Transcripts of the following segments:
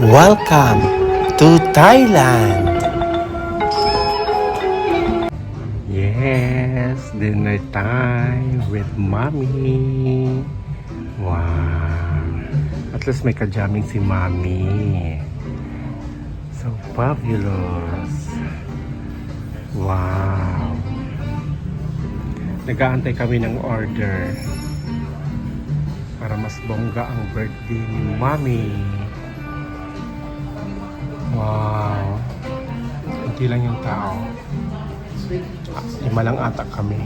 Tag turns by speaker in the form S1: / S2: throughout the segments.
S1: Welcome to Thailand! Yes, dinner time with Mommy! Wow! At least may kajaming si Mommy. So fabulous! Wow! Nag-aantay kami ng order para mas bongga ang birthday ni Mommy. Wow! Hindi lang yung tao. 5 lang ata kami.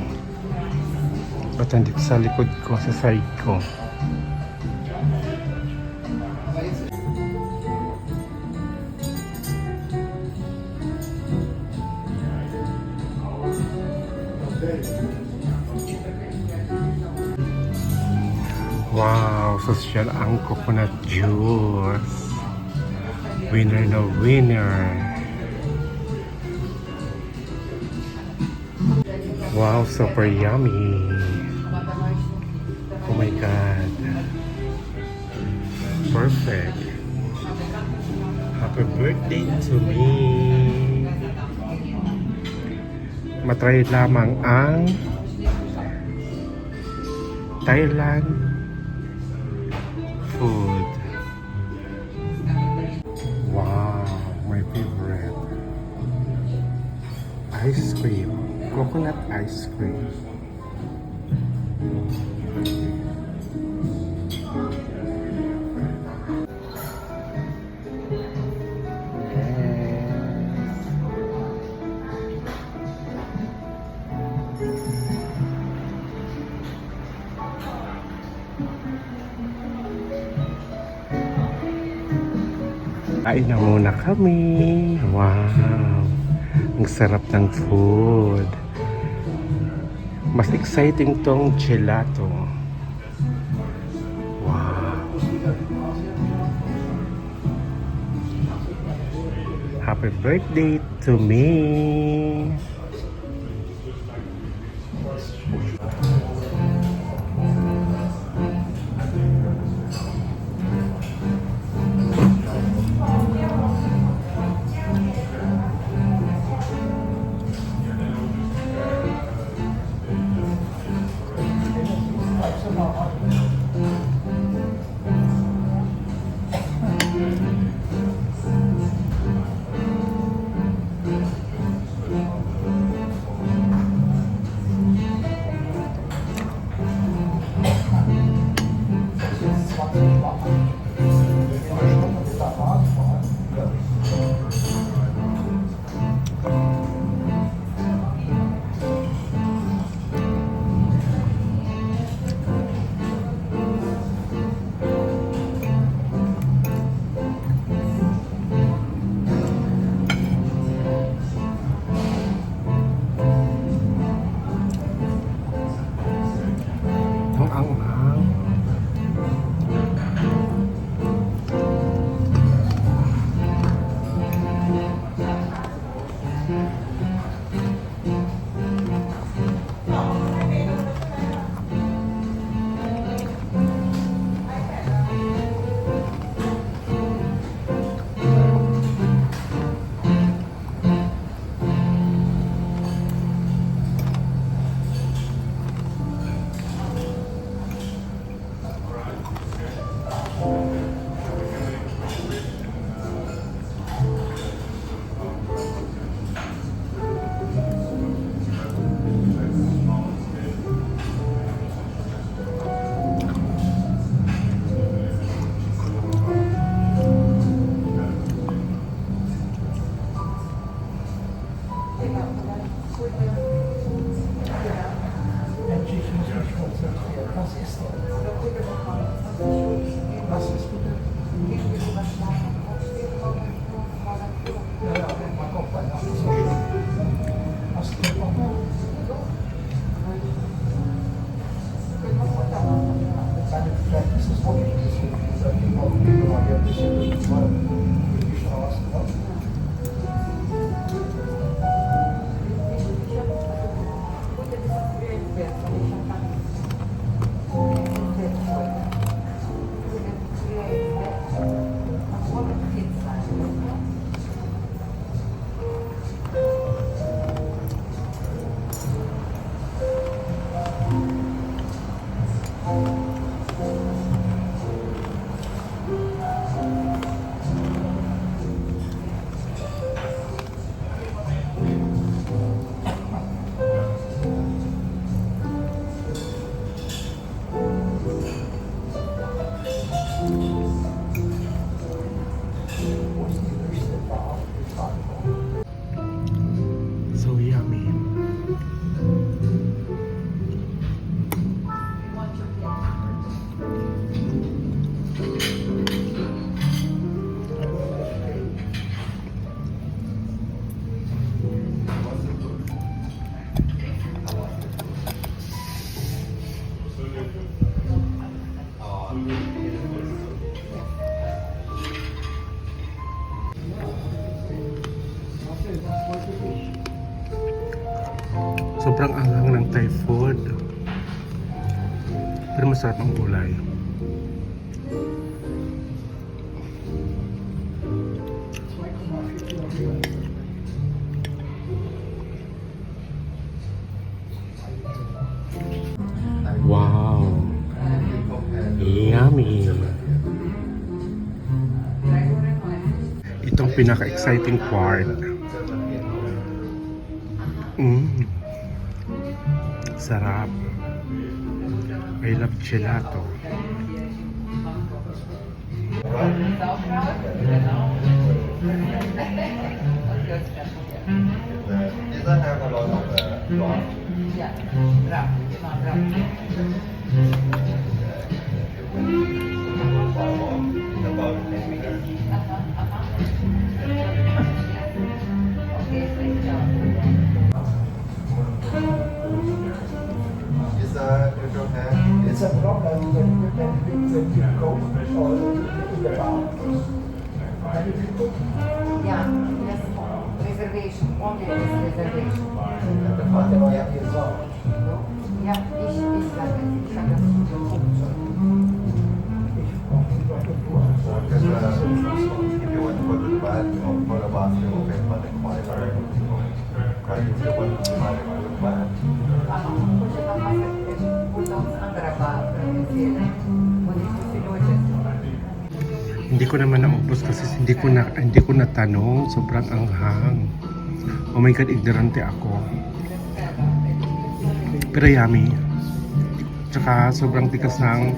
S1: Ba't nandito sa likod ko, sa side ko? Wow! Social ang coconut juice. Winner na winner. Wow, super yummy. Oh my God. Perfect. Happy birthday to me. Matry lamang ang Thailand food. Wow, my favorite. Ice cream. Coconut ice cream. Kain na muna kami. Wow! Ang sarap ng food. Mas exciting tong gelato. Wow! Happy birthday to me! Sobrang anghang ng Thai food. Pero masarap ang gulay. Wow! Yummy! Itong pinaka-exciting part. Sarap. I love gelato.
S2: It's a problem when you go or in the bar.
S3: Yeah, yes, reservation, only this reservation.
S2: The father of years old.
S3: Yeah, ich sage, ich sage.
S4: Because if you want to go to the bathroom, for the bathroom, open pa the corridor. Kahit if you want to go to the bathroom.
S3: Хоче там пульдом з Андраба, вони сьогодні.
S1: Hindi ko naman naubos kasi hindi ko na tanong. Sobrang anghang. Oh my God, ignorante ako. Pero yummy. Tsaka sobrang tikas ng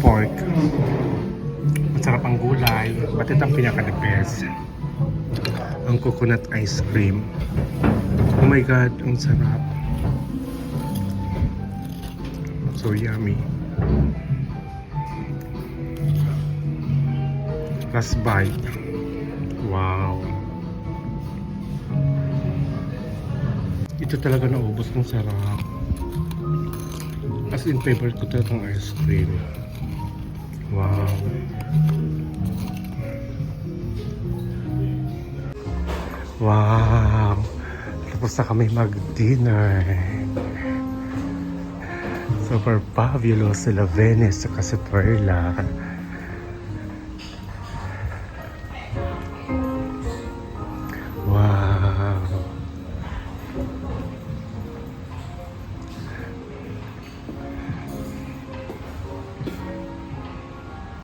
S1: pork. Masarap ang gulay. But ito ang pinaka-the best. Ang coconut ice cream. Oh my God, ang sarap. So yummy. Last bite. Wow. Ito talaga naubos ng sarap. As in, favorite ko talaga ang ice cream. Wow. Wow. Tapos na kami mag-dinner. Super fabulous sila Venice at si Perla.